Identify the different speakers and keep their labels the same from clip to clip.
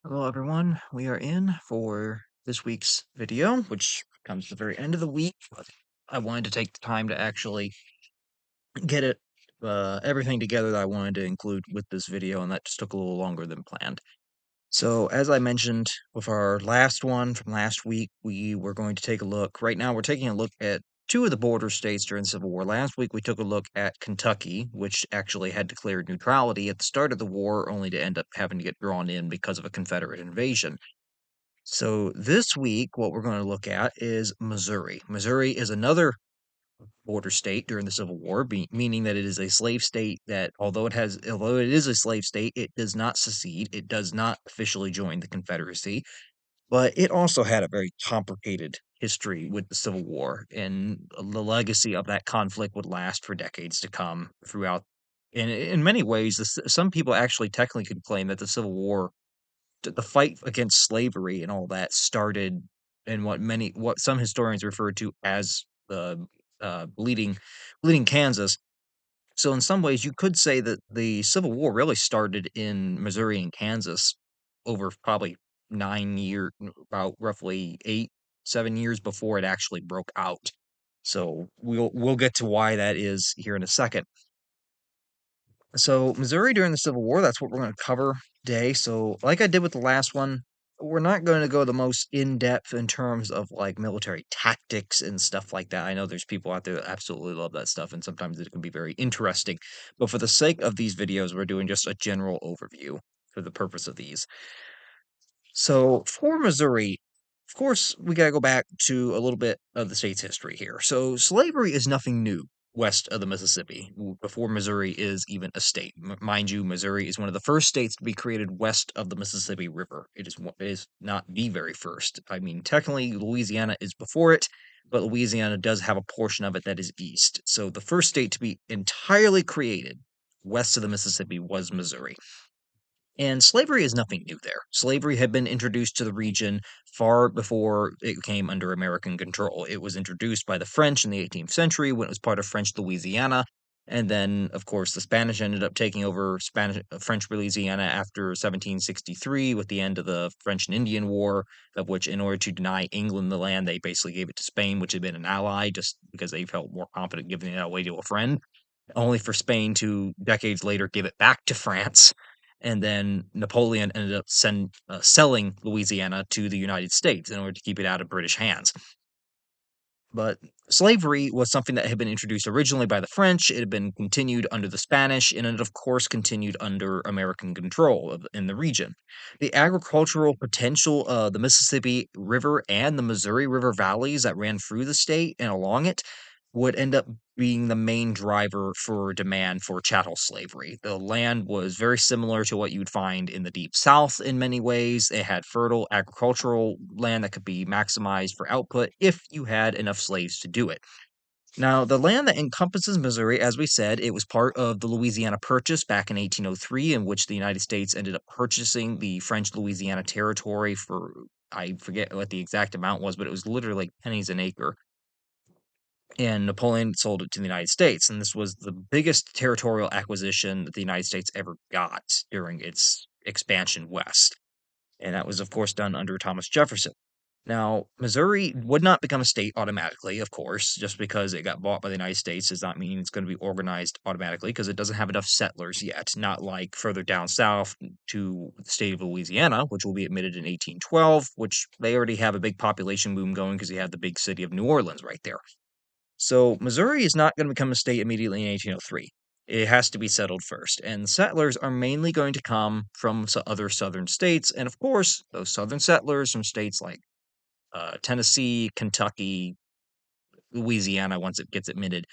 Speaker 1: Hello, everyone. We are in for this week's video, which comes at the very end of the week. But I wanted to take the time to actually get everything together that I wanted to include with this video, and that just took a little longer than planned. So, as I mentioned with our last one from last week, we were going to take a look. Right now, we're taking a look at two of the border states during the Civil War. Last week, we took a look at Kentucky, which actually had declared neutrality at the start of the war, only to end up having to get drawn in because of a Confederate invasion. So this week, what we're going to look at is Missouri. Missouri is another border state during the Civil War, meaning that it is a slave state that, although it is a slave state, it does not secede. It does not officially join the Confederacy, but it also had a very complicated history with the Civil War, and the legacy of that conflict would last for decades to come throughout. And in many ways, some people actually technically could claim that the Civil War the fight against slavery and all that started in what some historians refer to as the bleeding Kansas. So in some ways, you could say that the Civil War really started in Missouri and Kansas over probably 9 year, about roughly 8, 7 years before it actually broke out. So we'll get to why that is here in a second. So, Missouri during the Civil War, that's what we're going to cover today. So, like I did with the last one, we're not going to go the most in depth in terms of like military tactics and stuff like that. I know there's people out there that absolutely love that stuff, and sometimes it can be very interesting. But for the sake of these videos, we're doing just a general overview for the purpose of these. So, for Missouri, of course, we got to go back to a little bit of the state's history here. So, slavery is nothing new west of the Mississippi, before Missouri is even a state. Mind you, Missouri is one of the first states to be created west of the Mississippi River. It is not the very first. I mean, technically, Louisiana is before it, but Louisiana does have a portion of it that is east. So, the first state to be entirely created west of the Mississippi was Missouri. And slavery is nothing new there. Slavery had been introduced to the region far before it came under American control. It was introduced by the French in the 18th century when it was part of French Louisiana. And then, of course, the Spanish ended up taking over French Louisiana after 1763 with the end of the French and Indian War, of which, in order to deny England the land, they basically gave it to Spain, which had been an ally, just because they felt more confident giving it away to a friend, only for Spain to decades later give it back to France. And then Napoleon ended up selling Louisiana to the United States in order to keep it out of British hands. But slavery was something that had been introduced originally by the French. It had been continued under the Spanish, and it, of course, continued under American control in the region. The agricultural potential of the Mississippi River and the Missouri River valleys that ran through the state and along it would end up being the main driver for demand for chattel slavery. The land was very similar to what you'd find in the Deep South in many ways. It had fertile agricultural land that could be maximized for output if you had enough slaves to do it. Now, the land that encompasses Missouri, as we said, it was part of the Louisiana Purchase back in 1803, in which the United States ended up purchasing the French Louisiana Territory for, I forget what the exact amount was, but it was literally like pennies an acre, and Napoleon sold it to the United States. And this was the biggest territorial acquisition that the United States ever got during its expansion west. And that was, of course, done under Thomas Jefferson. Now, Missouri would not become a state automatically, of course, just because it got bought by the United States does not mean it's going to be organized automatically because it doesn't have enough settlers yet, not like further down south to the state of Louisiana, which will be admitted in 1812, which they already have a big population boom going because you have the big city of New Orleans right there. So Missouri is not going to become a state immediately in 1803. It has to be settled first. And settlers are mainly going to come from other southern states. And of course, those southern settlers from states like Tennessee, Kentucky, Louisiana, once it gets admitted,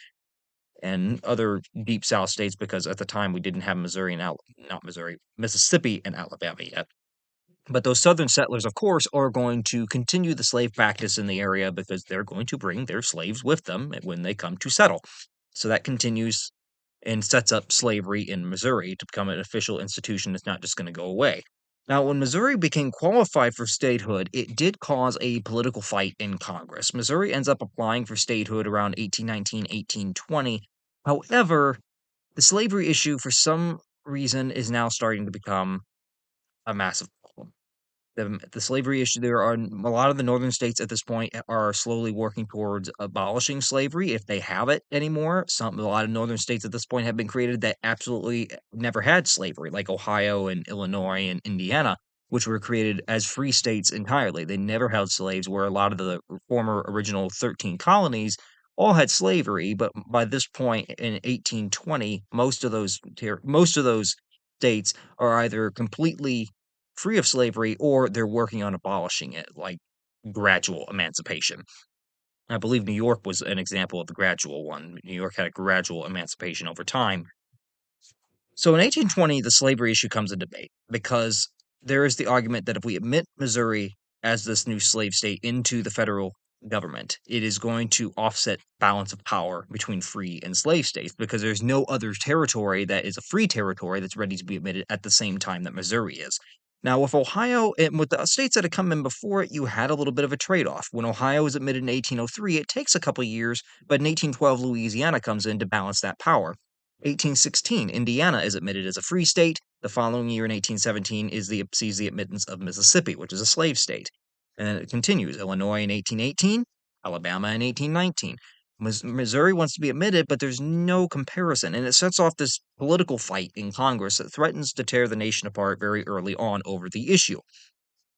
Speaker 1: and other deep south states, because at the time we didn't have not Missouri, Mississippi and Alabama yet. But those southern settlers, of course, are going to continue the slave practice in the area because they're going to bring their slaves with them when they come to settle. So that continues and sets up slavery in Missouri to become an official institution that's not just going to go away. Now, when Missouri became qualified for statehood, it did cause a political fight in Congress. Missouri ends up applying for statehood around 1819, 1820. However, the slavery issue, for some reason, is now starting to become a massive problem. The slavery issue, there are a lot of the northern states at this point are slowly working towards abolishing slavery if they have it anymore. A lot of northern states at this point have been created that absolutely never had slavery, like Ohio and Illinois and Indiana, which were created as free states entirely. They never held slaves, where a lot of the former original 13 colonies all had slavery, but by this point in 1820, most of those states are either completely free of slavery or they're working on abolishing it, like gradual emancipation. I believe New York was an example of the gradual one. New York had a gradual emancipation over time. So in 1820, the slavery issue comes into debate because there is the argument that if we admit Missouri as this new slave state into the federal government, it is going to offset balance of power between free and slave states because there's no other territory that is a free territory that's ready to be admitted at the same time that Missouri is. Now, with Ohio and with the states that had come in before it, you had a little bit of a trade off. When Ohio was admitted in 1803, it takes a couple years, but in 1812, Louisiana comes in to balance that power. 1816, Indiana is admitted as a free state. The following year in 1817 sees the admittance of Mississippi, which is a slave state. And then it continues. Illinois in 1818, Alabama in 1819. Missouri wants to be admitted, but there's no comparison. And it sets off this political fight in Congress that threatens to tear the nation apart very early on over the issue.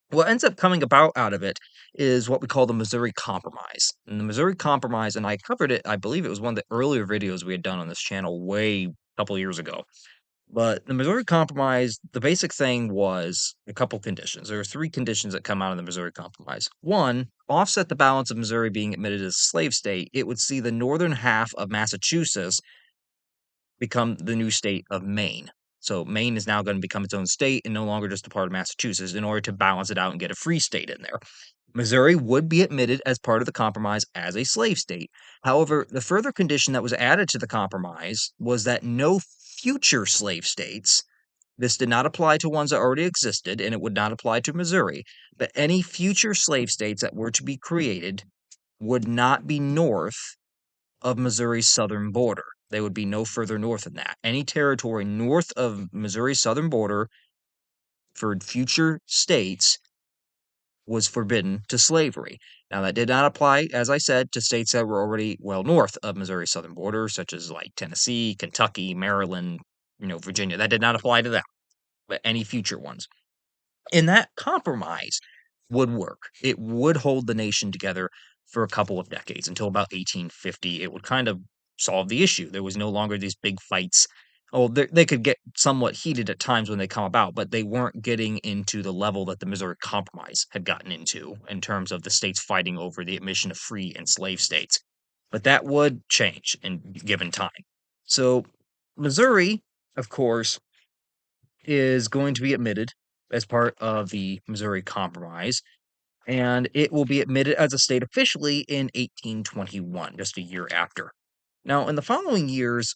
Speaker 1: What ends up coming about out of it is what we call the Missouri Compromise. And the Missouri Compromise, and I covered it, I believe it was one of the earlier videos we had done on this channel way a couple years ago. But the Missouri Compromise, the basic thing was a couple conditions. There are three conditions that come out of the Missouri Compromise. One, offset the balance of Missouri being admitted as a slave state. It would see the northern half of Massachusetts become the new state of Maine. So Maine is now going to become its own state and no longer just a part of Massachusetts in order to balance it out and get a free state in there. Missouri would be admitted as part of the compromise as a slave state. However, the further condition that was added to the compromise was that no future slave states, this did not apply to ones that already existed, and it would not apply to Missouri, but any future slave states that were to be created would not be north of Missouri's southern border. They would be no further north than that. Any territory north of Missouri's southern border for future states was forbidden to slavery. Now, that did not apply, as I said, to states that were already well north of Missouri's southern border, such as like Tennessee, Kentucky, Maryland, Virginia. That did not apply to them, but any future ones. And that compromise would work. It would hold the nation together for a couple of decades until about 1850. It would kind of solve the issue. There was no longer these big fights. Oh, they could get somewhat heated at times when they come about, but they weren't getting into the level that the Missouri Compromise had gotten into in terms of the states fighting over the admission of free and slave states. But that would change in given time. So, Missouri, of course, is going to be admitted as part of the Missouri Compromise, and it will be admitted as a state officially in 1821, just a year after. Now, in the following years,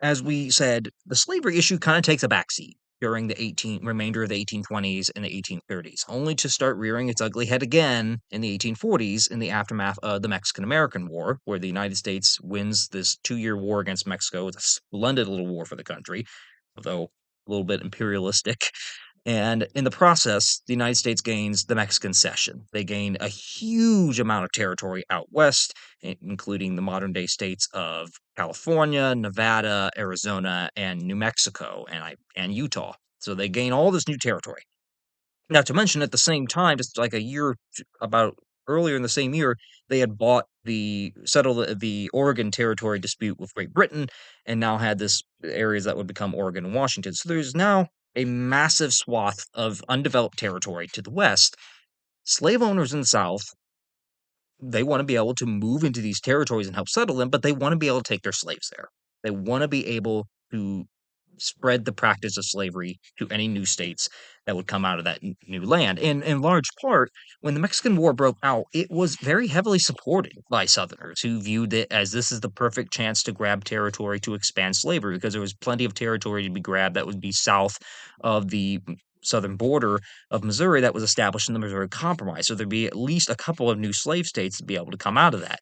Speaker 1: as we said, the slavery issue kind of takes a backseat during the remainder of the 1820s and the 1830s, only to start rearing its ugly head again in the 1840s in the aftermath of the Mexican-American War, where the United States wins this 2-year war against Mexico. It's a splendid little war for the country, although a little bit imperialistic. And in the process, the United States gains the Mexican cession. They gain a huge amount of territory out west, including the modern day states of California, Nevada, Arizona, and New Mexico, and Utah. So they gain all this new territory. Not to mention, at the same time, just like about earlier in the same year, they had settled the Oregon territory dispute with Great Britain, and now had this areas that would become Oregon and Washington. So there's now a massive swath of undeveloped territory to the west. Slave owners in the South, they want to be able to move into these territories and help settle them, but they want to be able to take their slaves there. They want to be able to spread the practice of slavery to any new states that would come out of that new land. And in large part, when the Mexican War broke out, it was very heavily supported by Southerners who viewed it as this is the perfect chance to grab territory to expand slavery because there was plenty of territory to be grabbed that would be south of the southern border of Missouri that was established in the Missouri Compromise. So there'd be at least a couple of new slave states to be able to come out of that.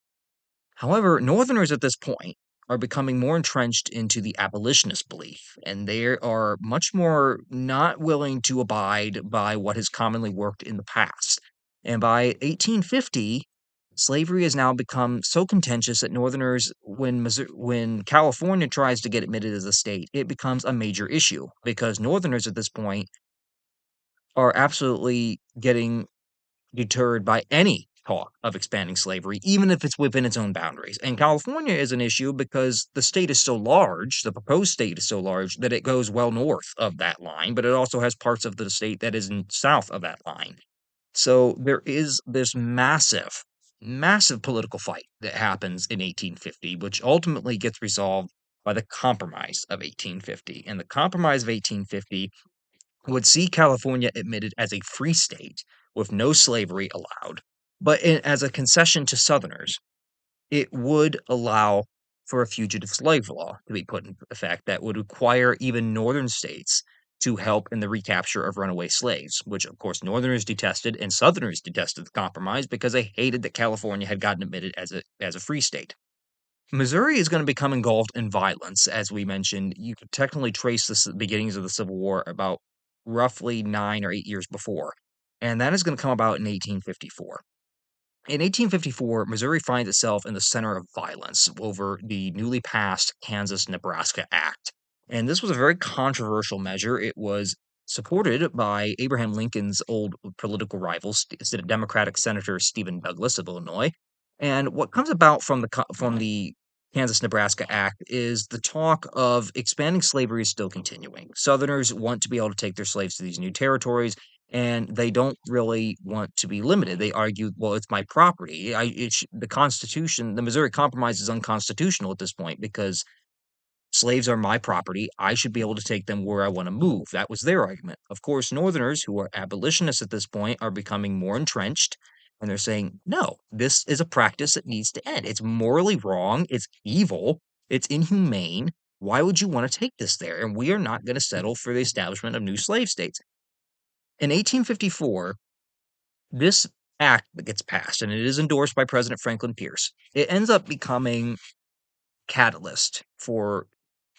Speaker 1: However, Northerners at this point are becoming more entrenched into the abolitionist belief, and they are much more not willing to abide by what has commonly worked in the past. And by 1850, slavery has now become so contentious that Northerners, when California tries to get admitted as a state, it becomes a major issue because Northerners at this point are absolutely getting deterred by any talk of expanding slavery, even if it's within its own boundaries. And California is an issue because the state is so large, the proposed state is so large, that it goes well north of that line, but it also has parts of the state that is south of that line. So there is this massive, massive political fight that happens in 1850, which ultimately gets resolved by the Compromise of 1850. And the Compromise of 1850 would see California admitted as a free state with no slavery allowed. But as a concession to Southerners, it would allow for a fugitive slave law to be put in effect that would require even Northern states to help in the recapture of runaway slaves, which of course Northerners detested and Southerners detested the compromise because they hated that California had gotten admitted as a free state. Missouri is going to become engulfed in violence, as we mentioned. You could technically trace the beginnings of the Civil War about roughly 9 or 8 years before, and that is going to come about in 1854. In 1854, Missouri finds itself in the center of violence over the newly passed Kansas Nebraska Act. And this was a very controversial measure. It was supported by Abraham Lincoln's old political rival, Democratic Senator Stephen Douglas of Illinois. And what comes about from the Kansas Nebraska Act is the talk of expanding slavery is still continuing. Southerners want to be able to take their slaves to these new territories, and they don't really want to be limited. They argue, well, it's my property. The Constitution, the Missouri Compromise is unconstitutional at this point because slaves are my property. I should be able to take them where I want to move. That was their argument. Of course, Northerners, who are abolitionists at this point, are becoming more entrenched. And they're saying, no, this is a practice that needs to end. It's morally wrong. It's evil. It's inhumane. Why would you want to take this there? And we are not going to settle for the establishment of new slave states. In 1854, this act that gets passed, and it is endorsed by President Franklin Pierce, it ends up becoming catalyst for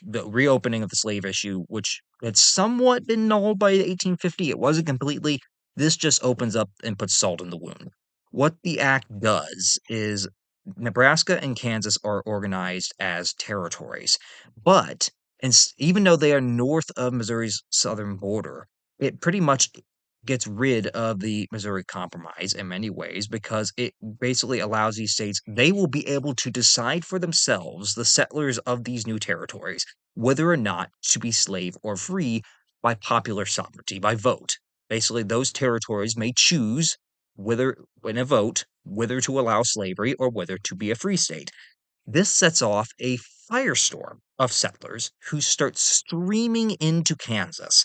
Speaker 1: the reopening of the slave issue, which had somewhat been nulled by 1850. It wasn't completely. This just opens up and puts salt in the wound. What the act does is Nebraska and Kansas are organized as territories, but even though they are north of Missouri's southern border, it pretty much gets rid of the Missouri Compromise in many ways because it basically allows these states, they will be able to decide for themselves, the settlers of these new territories, whether or not to be slave or free by popular sovereignty, by vote. Basically, those territories may choose whether, in a vote, whether to allow slavery or whether to be a free state. This sets off a firestorm of settlers who start streaming into Kansas,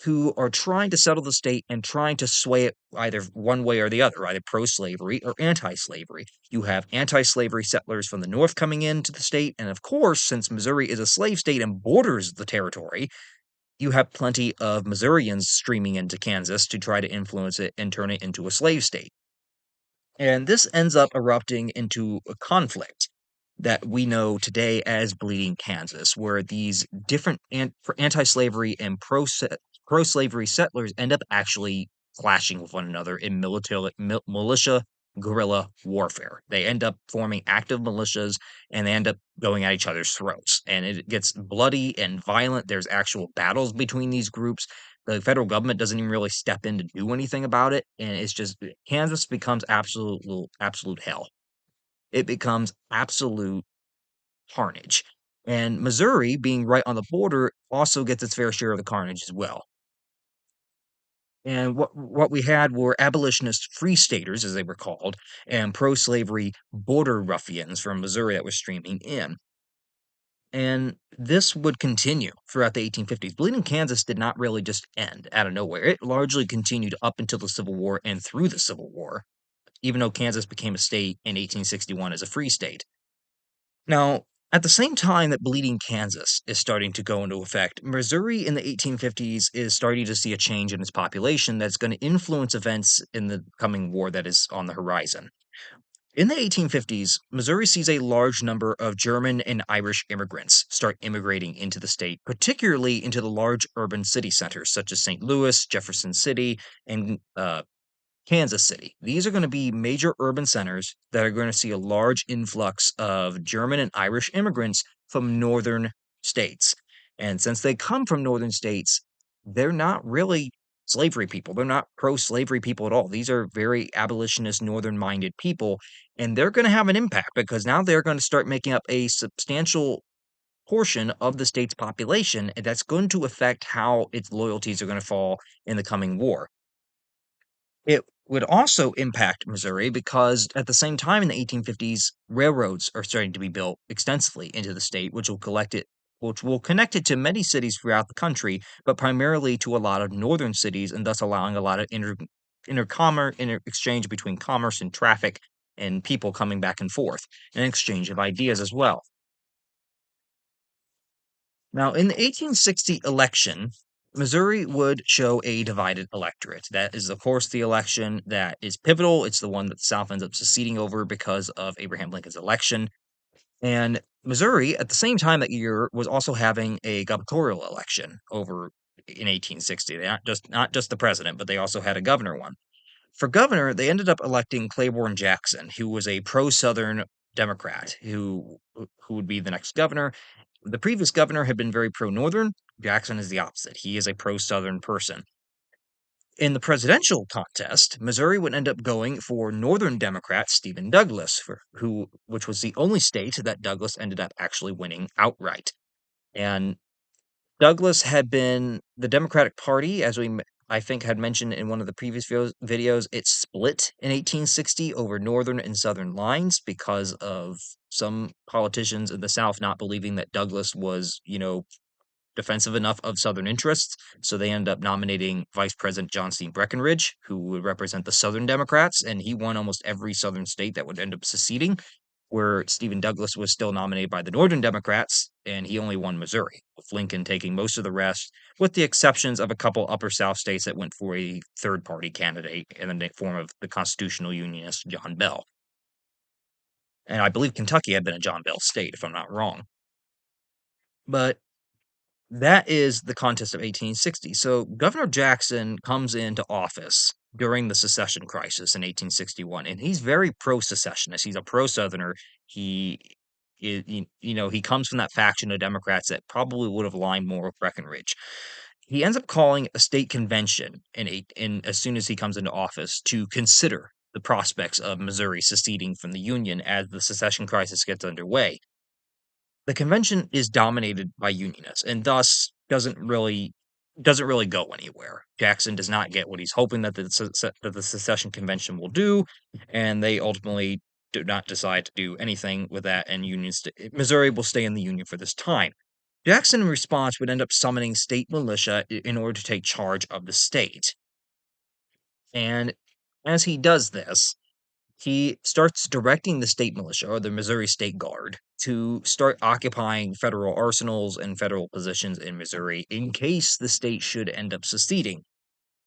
Speaker 1: who are trying to settle the state and trying to sway it either one way or the other, either pro slavery or anti slavery. You have anti slavery settlers from the north coming into the state. And of course, since Missouri is a slave state and borders the territory, you have plenty of Missourians streaming into Kansas to try to influence it and turn it into a slave state. And this ends up erupting into a conflict that we know today as Bleeding Kansas, where these different anti-slavery and pro-slavery settlers end up actually clashing with one another in militia guerrilla warfare. They end up forming active militias and they end up going at each other's throats. And it gets bloody and violent. There's actual battles between these groups. The federal government doesn't even really step in to do anything about it. And it's just Kansas becomes absolute hell. It becomes absolute carnage. And Missouri, being right on the border, also gets its fair share of the carnage as well. And what we had were abolitionist free staters, as they were called, and pro-slavery border ruffians from Missouri that were streaming in. And this would continue throughout the 1850s. Bleeding Kansas did not really just end out of nowhere. It largely continued up until the Civil War and through the Civil War, even though Kansas became a state in 1861 as a free state. Now, at the same time that Bleeding Kansas is starting to go into effect, Missouri in the 1850s is starting to see a change in its population that's going to influence events in the coming war that is on the horizon. In the 1850s, Missouri sees a large number of German and Irish immigrants start immigrating into the state, particularly into the large urban city centers such as St. Louis, Jefferson City, and Kansas City. These are going to be major urban centers that are going to see a large influx of German and Irish immigrants from northern states. And since they come from northern states, they're not really slavery people. They're not pro slavery people at all. These are very abolitionist, northern minded people. And they're going to have an impact because now they're going to start making up a substantial portion of the state's population. And that's going to affect how its loyalties are going to fall in the coming war. It would also impact Missouri because at the same time in the 1850s, railroads are starting to be built extensively into the state, which will connect it to many cities throughout the country, but primarily to a lot of northern cities, and thus allowing a lot of inter exchange between commerce and traffic and people coming back and forth, and exchange of ideas as well. Now, in the 1860 election, Missouri would show a divided electorate. That is, of course, the election that is pivotal. It's the one that the South ends up seceding over because of Abraham Lincoln's election. And Missouri, at the same time that year, was also having a gubernatorial election over in 1860. They not just the president, but they also had a governor one. For governor, they ended up electing Claiborne Jackson, who was a pro-Southern Democrat who would be the next governor. The previous governor had been very pro-Northern. Jackson is the opposite. He is a pro-Southern person. In the presidential contest, Missouri would end up going for Northern Democrat Stephen Douglas, which was the only state that Douglas ended up actually winning outright. And Douglas had been the Democratic Party, I think had mentioned in one of the previous videos, it split in 1860 over northern and southern lines because of some politicians in the South not believing that Douglas was, defensive enough of Southern interests. So they ended up nominating Vice President John C. Breckinridge, who would represent the Southern Democrats, and he won almost every Southern state that would end up seceding, where Stephen Douglas was still nominated by the Northern Democrats, and he only won Missouri, with Lincoln taking most of the rest, with the exceptions of a couple Upper South states that went for a third party candidate in the form of the constitutional Unionist John Bell. And I believe Kentucky had been a John Bell state, if I'm not wrong. But that is the contest of 1860. So Governor Jackson comes into office during the secession crisis in 1861, and he's very pro-secessionist. He's a pro-Southerner. He he comes from that faction of Democrats that probably would have aligned more with Breckinridge. He ends up calling a state convention in as soon as he comes into office to consider the prospects of Missouri seceding from the Union as the secession crisis gets underway. The convention is dominated by Unionists and thus doesn't really go anywhere. Jackson does not get what he's hoping that the secession convention will do, and they ultimately do not decide to do anything with that. And Missouri will stay in the Union for this time. Jackson, in response, would end up summoning state militia in order to take charge of the state. And as he does this, he starts directing the state militia, or the Missouri State Guard, to start occupying federal arsenals and federal positions in Missouri in case the state should end up seceding.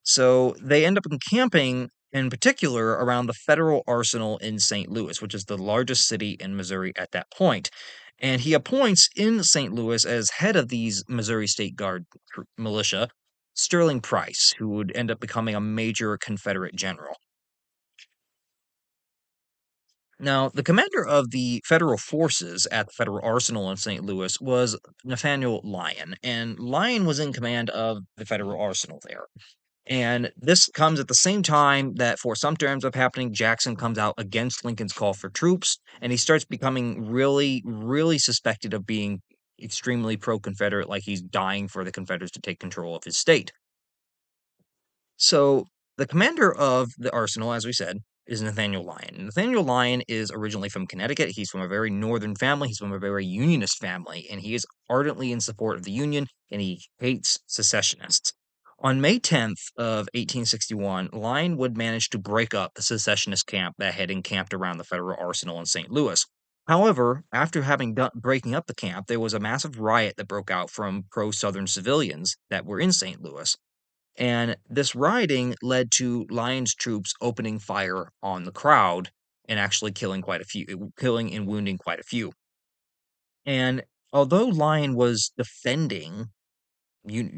Speaker 1: So they end up encamping, in particular, around the federal arsenal in St. Louis, which is the largest city in Missouri at that point. And he appoints in St. Louis as head of these Missouri State Guard militia Sterling Price, who would end up becoming a major Confederate general. Now, the commander of the federal forces at the Federal Arsenal in St. Louis was Nathaniel Lyon, and Lyon was in command of the Federal Arsenal there. And this comes at the same time that Fort Sumter ends up happening. Jackson comes out against Lincoln's call for troops, and he starts becoming really, really suspected of being extremely pro Confederate, like he's dying for the Confederates to take control of his state. So the commander of the arsenal, as we said, is Nathaniel Lyon. Nathaniel Lyon is originally from Connecticut. He's from a very northern family. He's from a very unionist family, and he is ardently in support of the Union, and he hates secessionists. On May 10th of 1861, Lyon would manage to break up the secessionist camp that had encamped around the federal arsenal in St. Louis. However, after having breaking up the camp, there was a massive riot that broke out from pro-Southern civilians that were in St. Louis. And this rioting led to Lyon's troops opening fire on the crowd and actually killing and wounding quite a few. And although Lyon was defending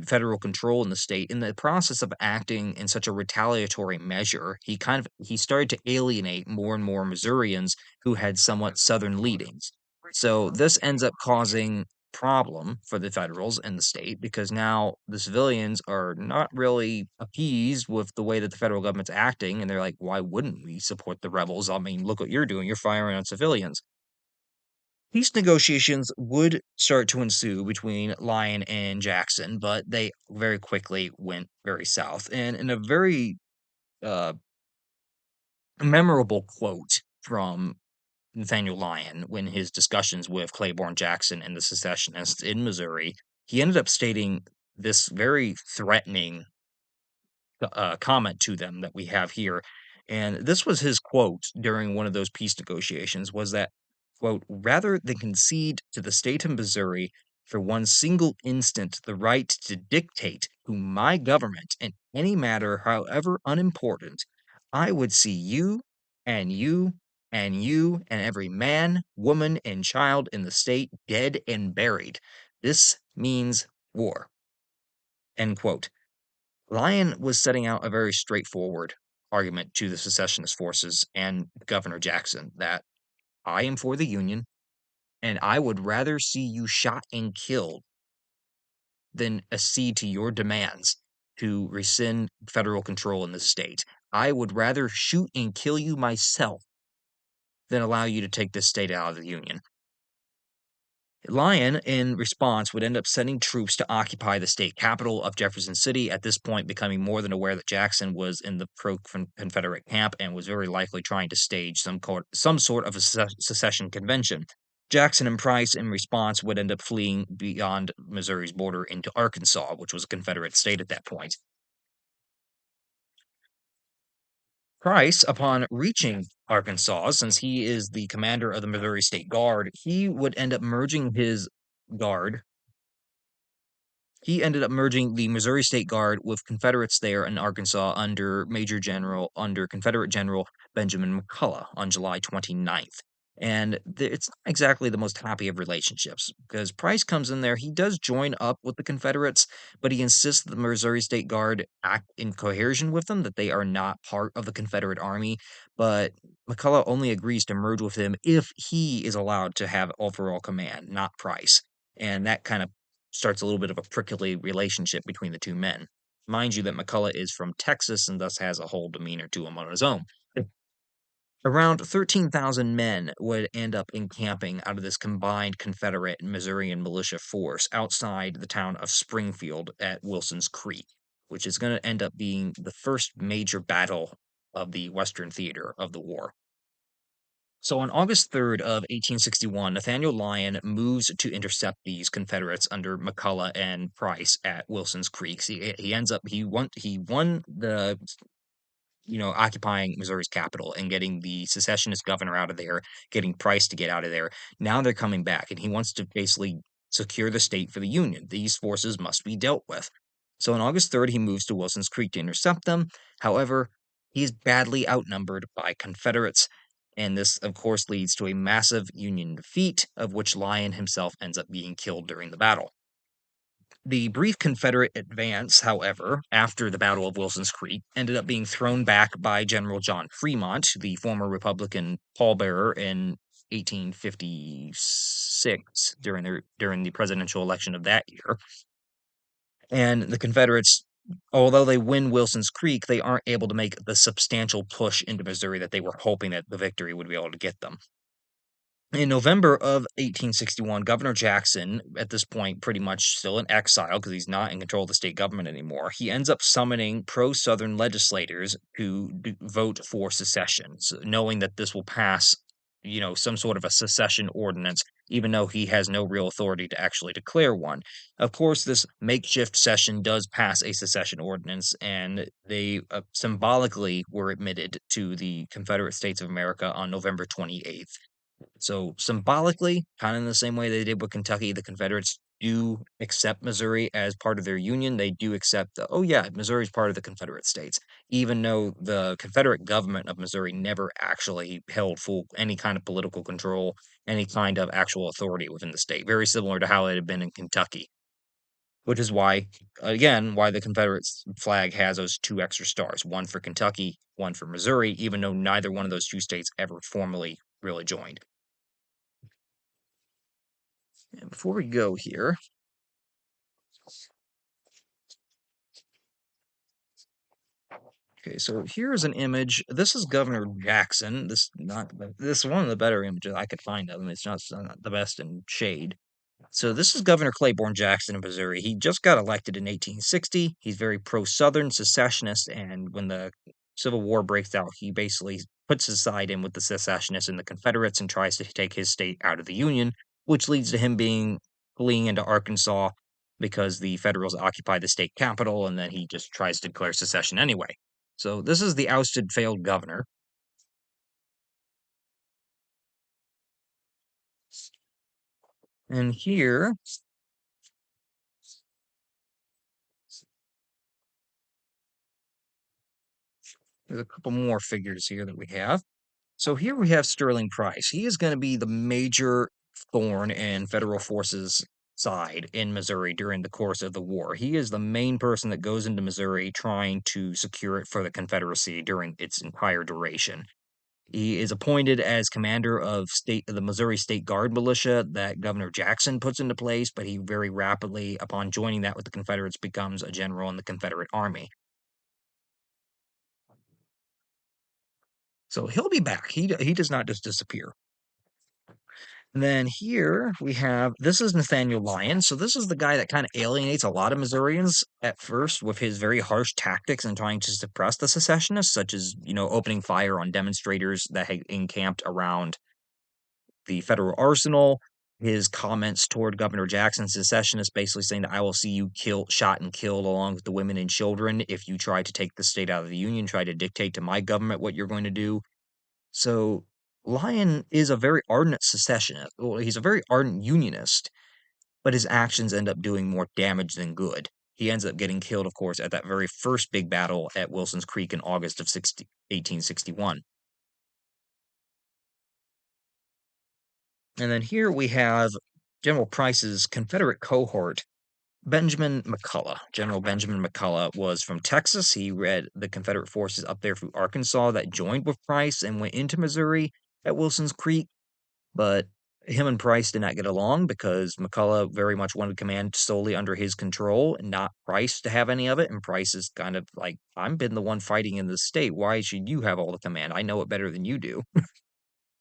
Speaker 1: federal control in the state, in the process of acting in such a retaliatory measure, he started to alienate more and more Missourians who had somewhat Southern leanings. So this ends up causing problem for the Federals and the state because now the civilians are not really appeased with the way that the federal government's acting, and they're like, why wouldn't we support the rebels? I mean, look what you're doing. You're firing on civilians. Peace negotiations would start to ensue between Lyon and Jackson, but they very quickly went very south. And in a very uh, memorable quote from Nathaniel Lyon, when his discussions with Claiborne Jackson and the secessionists in Missouri, he ended up stating this very threatening comment to them that we have here. And this was his quote during one of those peace negotiations was that, quote, rather than concede to the state of Missouri for one single instant the right to dictate to my government in any matter, however unimportant, I would see you and you and you and every man, woman, and child in the state dead and buried. This means war. End quote. Lyon was setting out a very straightforward argument to the secessionist forces and Governor Jackson that I am for the Union and I would rather see you shot and killed than accede to your demands to rescind federal control in the state. I would rather shoot and kill you myself than allow you to take this state out of the Union. Lyon, in response, would end up sending troops to occupy the state capital of Jefferson City, at this point becoming more than aware that Jackson was in the pro-Confederate camp and was very likely trying to stage some sort of a secession convention. Jackson and Price, in response, would end up fleeing beyond Missouri's border into Arkansas, which was a Confederate state at that point. Price, upon reaching Arkansas, since he is the commander of the Missouri State Guard, guard he ended up merging the Missouri State Guard with Confederates there in Arkansas under Confederate General Benjamin McCulloch on July 29th. And it's not exactly the most happy of relationships because Price comes in there. He does join up with the Confederates, but he insists that the Missouri State Guard act in cohesion with them, that they are not part of the Confederate Army. But McCulloch only agrees to merge with him if he is allowed to have overall command, not Price. And that kind of starts a little bit of a prickly relationship between the two men. Mind you, that McCulloch is from Texas and thus has a whole demeanor to him on his own. Around 13,000 men would end up encamping out of this combined Confederate and Missourian militia force outside the town of Springfield at Wilson's Creek, which is going to end up being the first major battle of the Western theater of the war. So on August 3rd of 1861, Nathaniel Lyon moves to intercept these Confederates under McCulloch and Price at Wilson's Creek. He won the occupying Missouri's capital and getting the secessionist governor out of there, getting Price to get out of there. Now they're coming back, and he wants to basically secure the state for the Union. These forces must be dealt with. So on August 3rd, he moves to Wilson's Creek to intercept them. However, he is badly outnumbered by Confederates, and this, of course, leads to a massive Union defeat, of which Lyon himself ends up being killed during the battle. The brief Confederate advance, however, after the Battle of Wilson's Creek, ended up being thrown back by General John Fremont, the former Republican pallbearer in 1856 during the presidential election of that year. And the Confederates, although they win Wilson's Creek, they aren't able to make the substantial push into Missouri that they were hoping that the victory would be able to get them. In November of 1861, Governor Jackson, at this point pretty much still in exile because he's not in control of the state government anymore, he ends up summoning pro-Southern legislators to vote for secession, knowing that this will pass, some sort of a secession ordinance, even though he has no real authority to actually declare one. Of course, this makeshift session does pass a secession ordinance, and they symbolically were admitted to the Confederate States of America on November 28th. So symbolically, kind of in the same way they did with Kentucky, the Confederates do accept Missouri as part of their union. They do accept the, oh yeah, Missouri's part of the Confederate States, even though the Confederate government of Missouri never actually held full any kind of political control, any kind of actual authority within the state. Very similar to how it had been in Kentucky, which is why, again, why the Confederate flag has those two extra stars, one for Kentucky, one for Missouri, even though neither one of those two states ever formally really joined. And before we go here, okay, so here's an image. This is Governor Jackson. This is one of the better images I could find of him. It's not the best in shade. So this is Governor Claiborne Jackson of Missouri. He just got elected in 1860. He's very pro-Southern secessionist, and when the Civil War breaks out, he basically puts his side in with the secessionists and the Confederates and tries to take his state out of the Union, which leads to him being fleeing into Arkansas because the Federals occupy the state capital, and then he just tries to declare secession anyway. So this is the ousted failed governor. And here, there's a couple more figures here that we have. So here we have Sterling Price. He is going to be the major thorn in federal forces side in Missouri during the course of the war. He is the main person that goes into Missouri trying to secure it for the Confederacy during its entire duration. He is appointed as commander of the Missouri State Guard militia that Governor Jackson puts into place, but he very rapidly, upon joining that with the Confederates, becomes a general in the Confederate Army. So he'll be back. He does not just disappear. And then here we have this is Nathaniel Lyon. So this is the guy that kind of alienates a lot of Missourians at first with his very harsh tactics and trying to suppress the secessionists, such as, opening fire on demonstrators that had encamped around the federal arsenal. His comments toward Governor Jackson, secessionists, basically saying that I will see you killed, shot, and killed along with the women and children if you try to take the state out of the union, try to dictate to my government what you're going to do. So Lyon is a very ardent secessionist. Well, he's a very ardent Unionist, but his actions end up doing more damage than good. He ends up getting killed, of course, at that very first big battle at Wilson's Creek in August of 1861. And then here we have General Price's Confederate cohort, Benjamin McCulloch. General Benjamin McCulloch was from Texas. He led the Confederate forces up there through Arkansas that joined with Price and went into Missouri at Wilson's Creek. But him and Price did not get along because McCulloch very much wanted command solely under his control and not Price to have any of it. And Price is kind of like, I'm been the one fighting in the state. Why should you have all the command? I know it better than you do.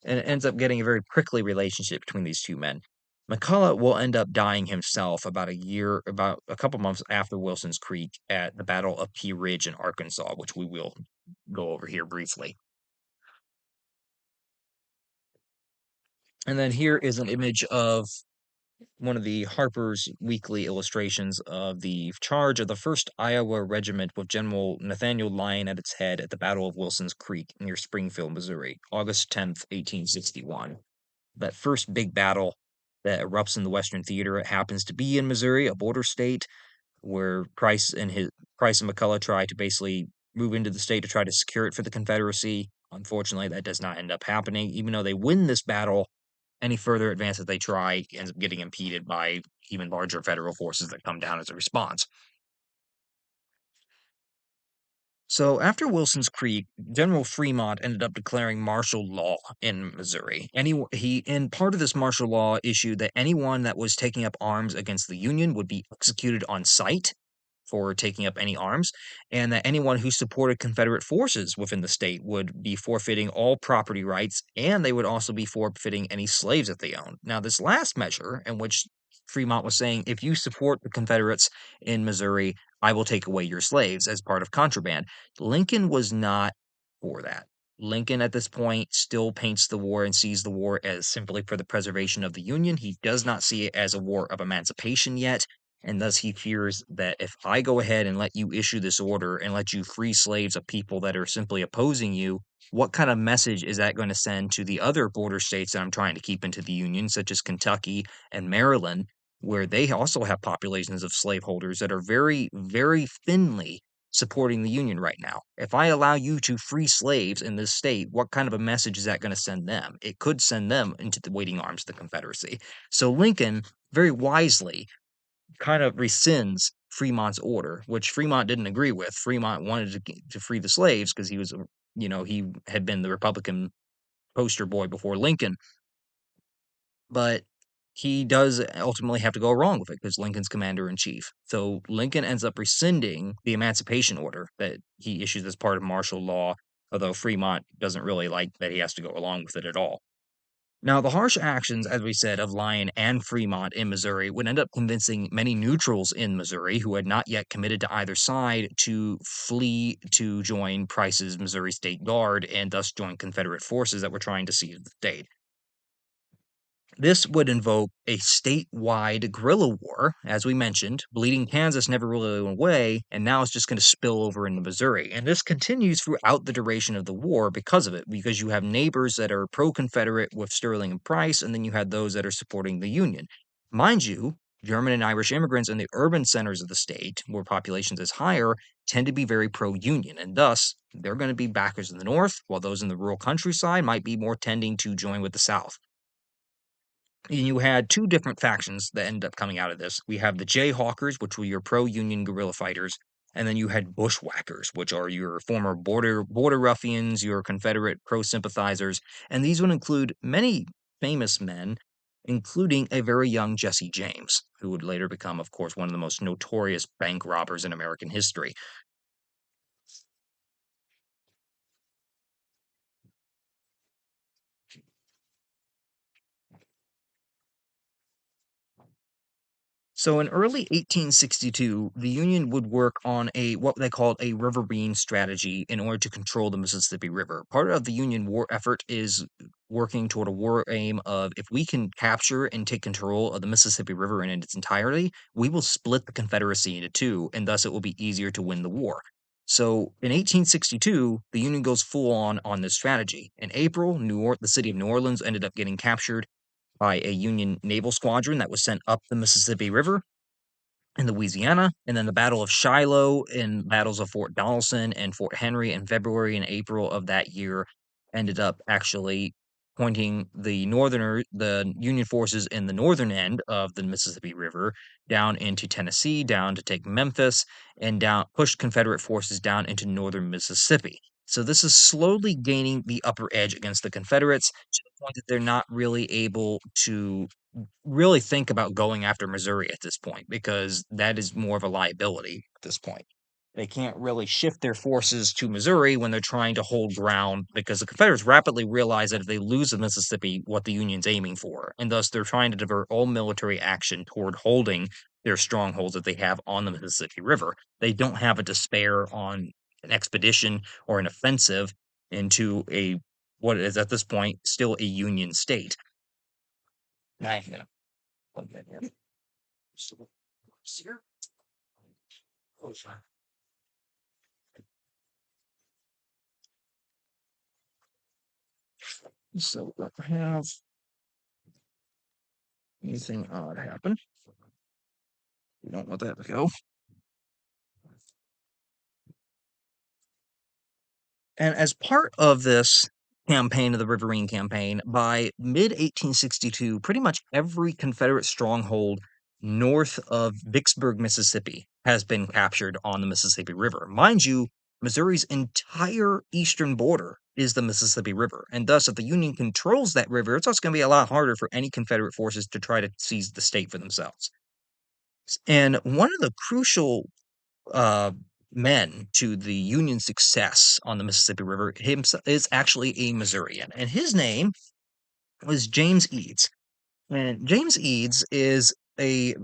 Speaker 1: And it ends up getting a very prickly relationship between these two men. McCulloch will end up dying himself about a couple months after Wilson's Creek at the Battle of Pea Ridge in Arkansas, which we will go over here briefly. And then here is an image of one of the Harper's Weekly illustrations of the charge of the 1st Iowa Regiment with General Nathaniel Lyon at its head at the Battle of Wilson's Creek near Springfield, Missouri, August 10th, 1861. That first big battle that erupts in the Western Theater. It happens to be in Missouri, a border state, where Price and McCulloch try to basically move into the state to try to secure it for the Confederacy. Unfortunately, that does not end up happening. Even though they win this battle, any further advance that they try ends up getting impeded by even larger federal forces that come down as a response. So after Wilson's Creek, General Fremont ended up declaring martial law in Missouri. And part of this martial law issued that anyone that was taking up arms against the Union would be executed on sight for taking up any arms, and that anyone who supported Confederate forces within the state would be forfeiting all property rights, and they would also be forfeiting any slaves that they owned. Now, this last measure, in which Fremont was saying, if you support the Confederates in Missouri, I will take away your slaves as part of contraband. Lincoln was not for that. Lincoln, at this point, still paints the war and sees the war as simply for the preservation of the Union. He does not see it as a war of emancipation yet, and thus he fears that if I go ahead and let you issue this order and let you free slaves of people that are simply opposing you, what kind of message is that going to send to the other border states that I'm trying to keep into the Union, such as Kentucky and Maryland? where they also have populations of slaveholders that are very, very thinly supporting the Union right now. If I allow you to free slaves in this state, what kind of a message is that going to send them? It could send them into the waiting arms of the Confederacy. So Lincoln, very wisely, kind of rescinds Fremont's order, which Fremont didn't agree with. Fremont wanted to free the slaves because he was, he had been the Republican poster boy before Lincoln, but he does ultimately have to go along with it because Lincoln's commander in chief. So Lincoln ends up rescinding the emancipation order that he issues as part of martial law, although Fremont doesn't really like that he has to go along with it at all. Now, the harsh actions, as we said, of Lyon and Fremont in Missouri would end up convincing many neutrals in Missouri who had not yet committed to either side to flee to join Price's Missouri State Guard and thus join Confederate forces that were trying to seize the state. This would invoke a statewide guerrilla war, as we mentioned. Bleeding Kansas never really went away, and now it's just going to spill over into Missouri. And this continues throughout the duration of the war because of it, because you have neighbors that are pro Confederate with Sterling and Price, and then you had those that are supporting the Union. Mind you, German and Irish immigrants in the urban centers of the state, where populations is higher, tend to be very pro Union, and thus they're going to be backers in the North, while those in the rural countryside might be more tending to join with the South. And you had two different factions that ended up coming out of this. We have the Jayhawkers, which were your pro-Union guerrilla fighters, and then you had Bushwhackers, which are your former border ruffians, your Confederate pro-sympathizers, and these would include many famous men, including a very young Jesse James, who would later become, of course, one of the most notorious bank robbers in American history. So in early 1862, the Union would work on a what they called a riverine strategy in order to control the Mississippi River. Part of the Union war effort is working toward a war aim of if we can capture and take control of the Mississippi River in its entirety, we will split the Confederacy into two, and thus it will be easier to win the war. So in 1862, the Union goes full on this strategy. In April, the city of New Orleans ended up getting captured by a Union naval squadron that was sent up the Mississippi River in Louisiana, and then the Battle of Shiloh and battles of Fort Donelson and Fort Henry in February and April of that year ended up actually pointing the Union forces in the northern end of the Mississippi River down into Tennessee, down to take Memphis, and down pushed Confederate forces down into northern Mississippi. So this is slowly gaining the upper edge against the Confederates to the point that they're not really able to really think about going after Missouri at this point because that is more of a liability at this point. They can't really shift their forces to Missouri when they're trying to hold ground because the Confederates rapidly realize that if they lose the Mississippi, what the Union's aiming for, and thus they're trying to divert all military action toward holding their strongholds that they have on the Mississippi River. They don't have a despair on an expedition or an offensive into a what is at this point still a Union state. I know. Plug that in. So, here. Oh, sorry. So, if I have anything odd happen, we don't want that to go. And as part of this campaign of the Riverine Campaign, by mid 1862, pretty much every Confederate stronghold north of Vicksburg, Mississippi, has been captured on the Mississippi River. Mind you, Missouri's entire eastern border is the Mississippi River. And thus, if the Union controls that river, it's also going to be a lot harder for any Confederate forces to try to seize the state for themselves. And one of the crucial uh, men to the Union success on the Mississippi River himself is actually a Missourian, and his name was James Eads. And James Eads is a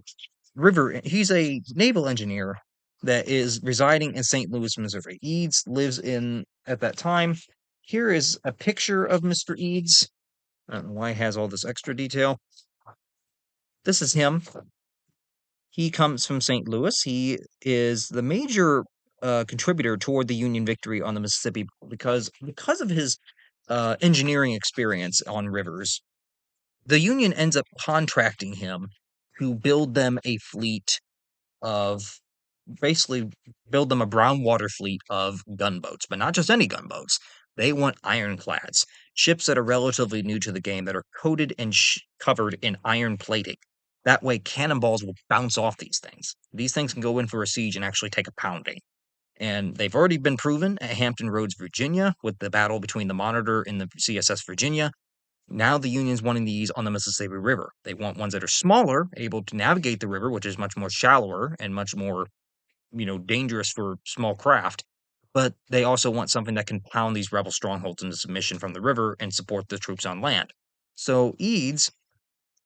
Speaker 1: he's a naval engineer that is residing in St. Louis, Missouri. Eads lives in at that time. Here is a picture of Mr. Eads. I don't know why it has all this extra detail. This is him. He comes from St. Louis. He is the major contributor toward the Union victory on the Mississippi because of his engineering experience on rivers. The Union ends up contracting him to build them a fleet of basically build them a brown water fleet of gunboats, but not just any gunboats. They want ironclads, ships that are relatively new to the game that are coated and covered in iron plating. That way, cannonballs will bounce off these things. These things can go in for a siege and actually take a pounding. And they've already been proven at Hampton Roads, Virginia, with the battle between the Monitor and the CSS Virginia. Now the Union's wanting these on the Mississippi River. They want ones that are smaller, able to navigate the river, which is much more shallower and much more, dangerous for small craft. But they also want something that can pound these rebel strongholds into submission from the river and support the troops on land. So Eads,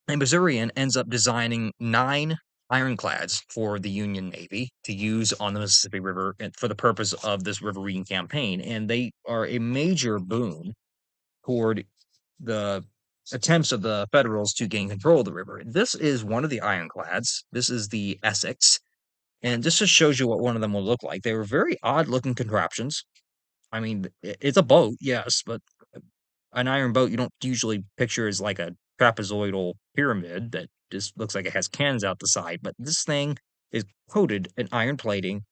Speaker 1: a Missourian, ends up designing 9 ironclads for the Union Navy to use on the Mississippi River for the purpose of this riverine campaign. And they are a major boon toward the attempts of the Federals to gain control of the river. This is one of the ironclads. This is the Essex. And this just shows you what one of them will look like. They were very odd looking contraptions. I mean, it's a boat, yes, but an iron boat you don't usually picture as like a trapezoidal pyramid that just looks like it has cannons out the side. But this thing is coated in iron plating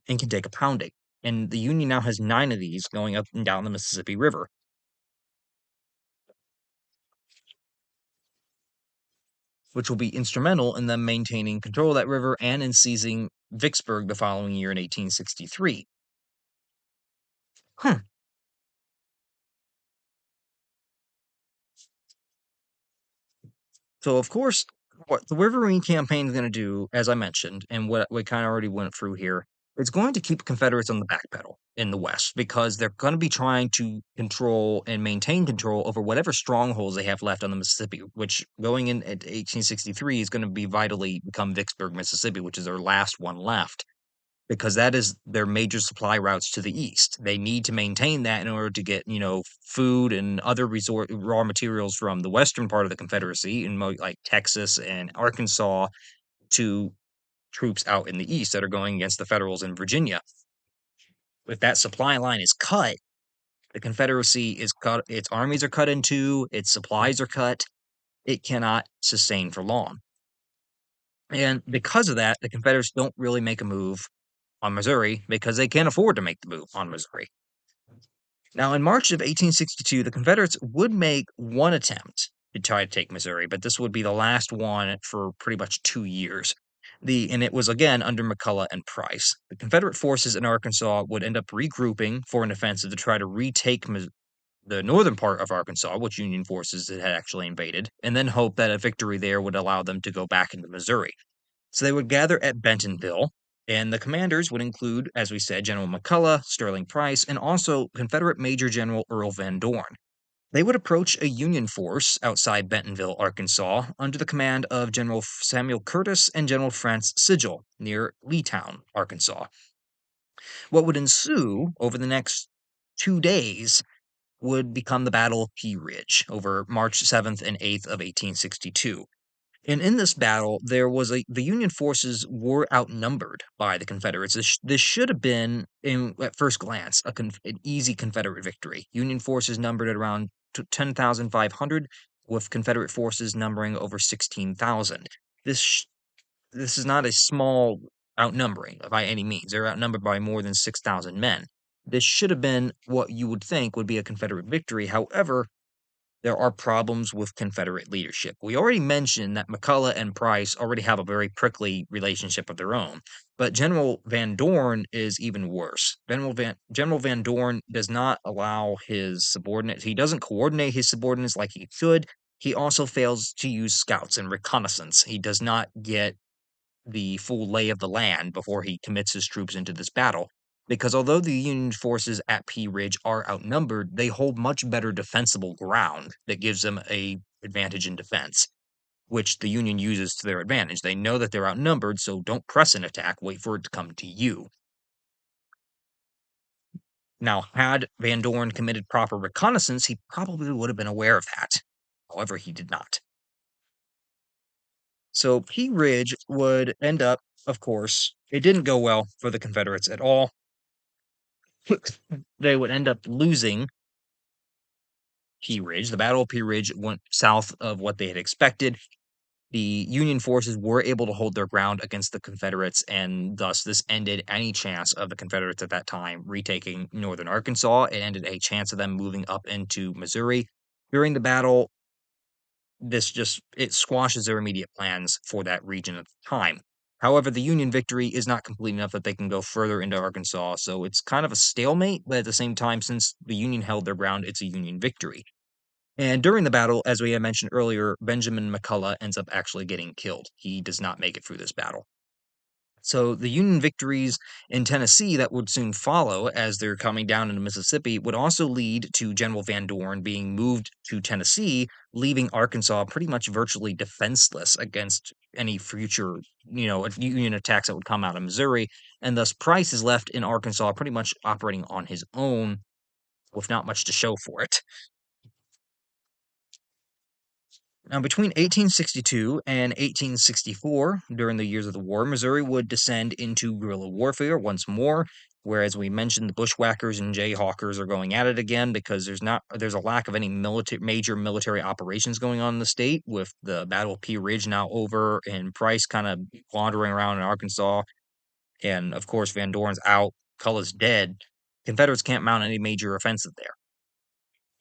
Speaker 1: and can take a pounding. And the Union now has 9 of these going up and down the Mississippi River, which will be instrumental in them maintaining control of that river and in seizing Vicksburg the following year in 1863. Huh. So, of course, what the Riverine campaign is going to do, as I mentioned, and what we kind of already went through here, it's going to keep Confederates on the back pedal in the West because they're going to be trying to control and maintain control over whatever strongholds they have left on the Mississippi, which going in at 1863 is going to be vitally become Vicksburg, Mississippi, which is their last one left because that is their major supply routes to the east. They need to maintain that in order to get, food and other resort raw materials from the western part of the Confederacy in like Texas and Arkansas to troops out in the east that are going against the Federals in Virginia. If that supply line is cut, the Confederacy is cut, its armies are cut in two, its supplies are cut, it cannot sustain for long. And because of that, the Confederates don't really make a move on Missouri because they can't afford to make the move on Missouri. Now, in March of 1862, the Confederates would make one attempt to try to take Missouri, but this would be the last one for pretty much 2 years. And it was again under McCulloch and Price. The Confederate forces in Arkansas would end up regrouping for an offensive to try to retake the northern part of Arkansas, which Union forces had actually invaded, and then hope that a victory there would allow them to go back into Missouri. So they would gather at Bentonville, and the commanders would include, as we said, General McCulloch, Sterling Price, and also Confederate Major General Earl Van Dorn. They would approach a Union force outside Bentonville, Arkansas, under the command of General Samuel Curtis and General Francis Sigel near Leetown, Arkansas. What would ensue over the next 2 days would become the Battle of Pea Ridge over March 7th and 8th of 1862. And in this battle, the Union forces were outnumbered by the Confederates. This should have been, at first glance, an easy Confederate victory. Union forces numbered at around 10,500, with Confederate forces numbering over 16,000. This is not a small outnumbering by any means. They're outnumbered by more than 6,000 men. This should have been what you would think would be a Confederate victory. However, there are problems with Confederate leadership. We already mentioned that McCulloch and Price already have a very prickly relationship of their own, but General Van Dorn is even worse. General Van Dorn does not allow his subordinates, he doesn't coordinate his subordinates like he should. He also fails to use scouts and reconnaissance. He does not get the full lay of the land before he commits his troops into this battle. Because although the Union forces at Pea Ridge are outnumbered, they hold much better defensible ground that gives them a advantage in defense, which the Union uses to their advantage. They know that they're outnumbered, so don't press an attack, wait for it to come to you. Now, had Van Dorn committed proper reconnaissance, he probably would have been aware of that. However, he did not. So Pea Ridge would end up, of course, it didn't go well for the Confederates at all. They would end up losing Pea Ridge. The Battle of Pea Ridge went south of what they had expected. the Union forces were able to hold their ground against the Confederates, and thus this ended any chance of the Confederates at that time retaking northern Arkansas. It ended a chance of them moving up into Missouri. During the battle, this just it squashes their immediate plans for that region at the time. However, the Union victory is not complete enough that they can go further into Arkansas, so it's kind of a stalemate, but at the same time, since the Union held their ground, it's a Union victory. And during the battle, as we had mentioned earlier, Benjamin McCullough ends up actually getting killed. He does not make it through this battle. So the Union victories in Tennessee that would soon follow as they're coming down into Mississippi would also lead to General Van Dorn being moved to Tennessee, leaving Arkansas pretty much virtually defenseless against any future, Union attacks that would come out of Missouri. And thus Price is left in Arkansas pretty much operating on his own with not much to show for it. Now, between 1862 and 1864, during the years of the war, Missouri would descend into guerrilla warfare once more. Whereas we mentioned the bushwhackers and jayhawkers are going at it again because there's a lack of any major military operations going on in the state, with the Battle of Pea Ridge now over and Price kind of wandering around in Arkansas, and of course Van Dorn's out, Cullen's dead. Confederates can't mount any major offensive there.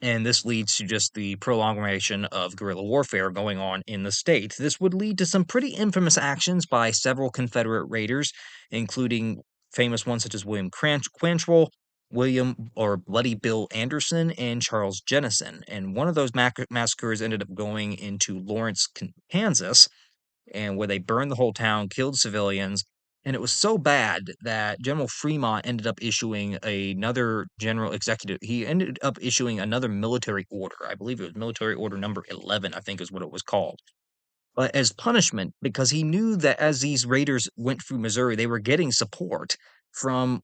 Speaker 1: And this leads to just the prolongation of guerrilla warfare going on in the state. This would lead to some pretty infamous actions by several Confederate raiders, including famous ones such as William Quantrill, William or Bloody Bill Anderson, and Charles Jennison. And one of those massacres ended up going into Lawrence, Kansas, and where they burned the whole town, killed civilians. And it was so bad that General Fremont ended up issuing another general executive. He ended up issuing another military order. I believe it was military order number 11, I think is what it was called. But as punishment, because he knew that as these raiders went through Missouri, they were getting support from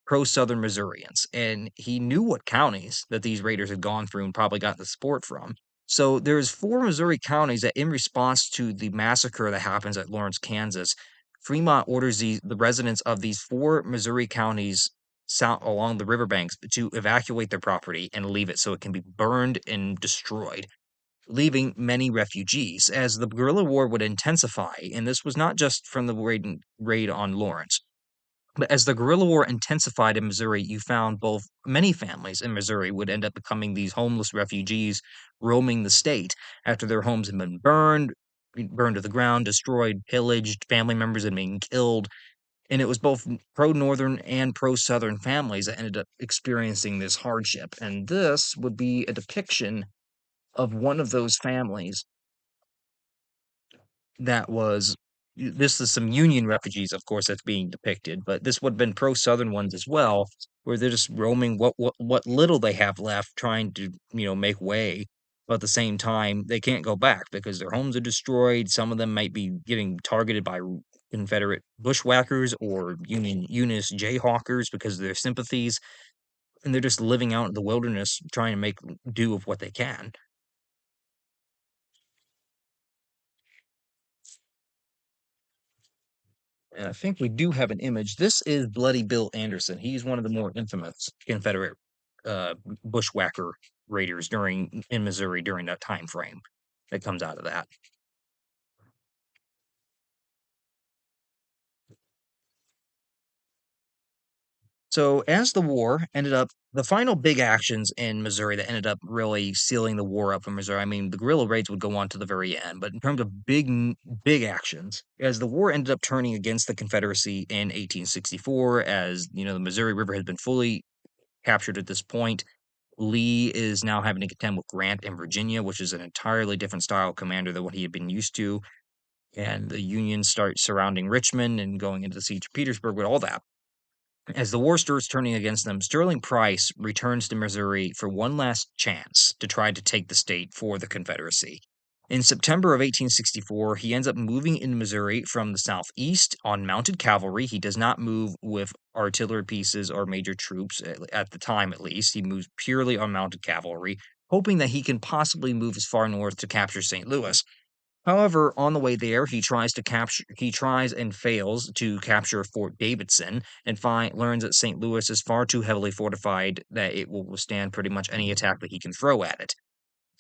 Speaker 1: pro-Southern Missourians, and he knew what counties that these raiders had gone through and probably gotten the support from. So there's four Missouri counties that, in response to the massacre that happens at Lawrence, Kansas, Fremont orders the residents of these four Missouri counties south along the riverbanks to evacuate their property and leave it so it can be burned and destroyed, leaving many refugees as the guerrilla war would intensify. And this was not just from the raid on Lawrence, but as the guerrilla war intensified in Missouri, you found both many families in Missouri would end up becoming these homeless refugees roaming the state after their homes had been burned to the ground, destroyed, pillaged, family members had been killed. And it was both pro Northern and pro Southern families that ended up experiencing this hardship. And this would be a depiction of one of those families that was this is some Union refugees, of course, that's being depicted, but this would have been pro-Southern ones as well, where they're just roaming what little they have left, trying to make way. But at the same time, they can't go back because their homes are destroyed. Some of them might be getting targeted by Confederate bushwhackers or Unionist jayhawkers because of their sympathies, and they're just living out in the wilderness, trying to make do with what they can. And I think we do have an image. This is Bloody Bill Anderson. He's one of the more infamous Confederate uh, bushwhacker raiders during in Missouri during that time frame that comes out of that. So as the war ended up, the final big actions in Missouri that ended up really sealing the war up for Missouri. I mean, the guerrilla raids would go on to the very end, but in terms of big actions, as the war ended up turning against the Confederacy in 1864, as the Missouri River had been fully captured at this point. Lee is now having to contend with Grant in Virginia, which is an entirely different style commander than what he had been used to. And the Union start surrounding Richmond and going into the siege of Petersburg with all that. As the war starts turning against them, Sterling Price returns to Missouri for one last chance to try to take the state for the Confederacy. In September of 1864, he ends up moving into Missouri from the southeast on mounted cavalry. He does not move with artillery pieces or major troops, at the time at least. He moves purely on mounted cavalry, hoping that he can possibly move as far north to capture St. Louis. However, on the way there, he tries and fails to capture Fort Davidson and learns that St. Louis is far too heavily fortified that it will withstand pretty much any attack that he can throw at it.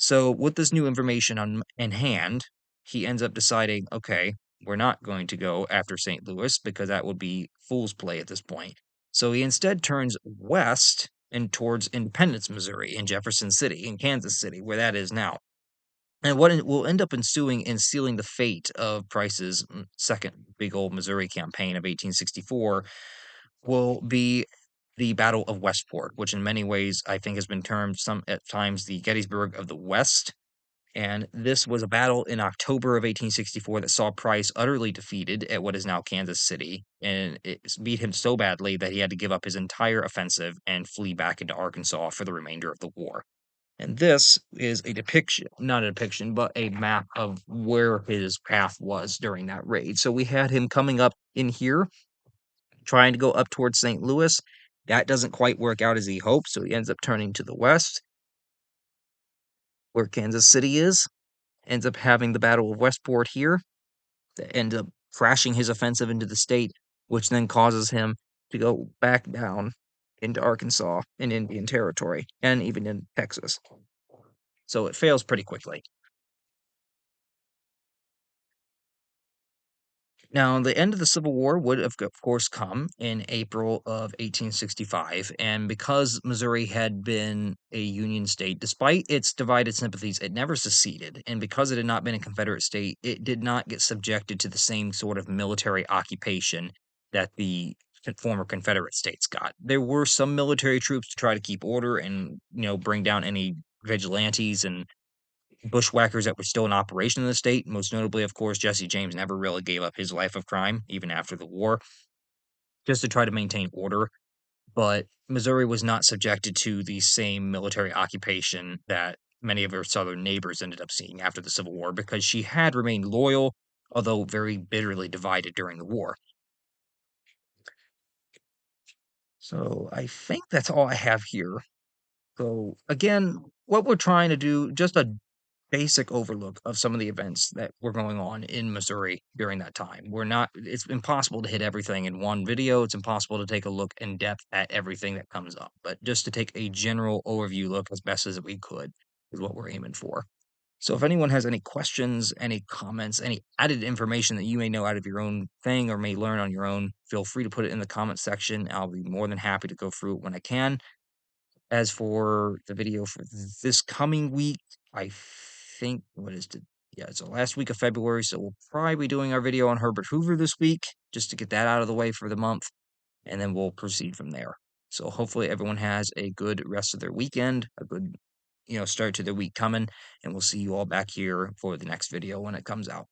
Speaker 1: So, with this new information in hand, he ends up deciding, okay, we're not going to go after St. Louis because that would be fool's play at this point. So he instead turns west and towards Independence, Missouri, in Jefferson City, in Kansas City, where that is now. And what will end up ensuing and sealing the fate of Price's second big old Missouri campaign of 1864 will be the Battle of Westport, which in many ways I think has been termed some at times the Gettysburg of the West. And this was a battle in October of 1864 that saw Price utterly defeated at what is now Kansas City, and it beat him so badly that he had to give up his entire offensive and flee back into Arkansas for the remainder of the war. And this is a depiction, not a depiction, but a map of where his path was during that raid. So we had him coming up in here, trying to go up towards St. Louis. That doesn't quite work out as he hoped, so he ends up turning to the west, where Kansas City is. Ends up having the Battle of Westport here, that ends up crashing his offensive into the state, which then causes him to go back down into Arkansas and Indian Territory, and even in Texas. So it fails pretty quickly. Now, the end of the Civil War would, of course, come in April of 1865, and because Missouri had been a Union state, despite its divided sympathies, it never seceded, and because it had not been a Confederate state, it did not get subjected to the same sort of military occupation that the former Confederate states got. There were some military troops to try to keep order and, bring down any vigilantes and bushwhackers that were still in operation in the state. Most notably, of course, Jesse James never really gave up his life of crime, even after the war, just to try to maintain order. But Missouri was not subjected to the same military occupation that many of her southern neighbors ended up seeing after the Civil War because she had remained loyal, although very bitterly divided during the war. So I think that's all I have here. So again, what we're trying to do, just a basic overlook of some of the events that were going on in Missouri during that time. It's impossible to hit everything in one video. It's impossible to take a look in depth at everything that comes up, but just to take a general overview look as best as we could is what we're aiming for. So if anyone has any questions, any comments, any added information that you may know out of your own thing or may learn on your own, feel free to put it in the comment section. I'll be more than happy to go through it when I can. As for the video for this coming week, I think yeah, it's the last week of February, so we'll probably be doing our video on Herbert Hoover this week, just to get that out of the way for the month, and then we'll proceed from there. So hopefully everyone has a good rest of their weekend, a good, start to their week coming, and we'll see you all back here for the next video when it comes out.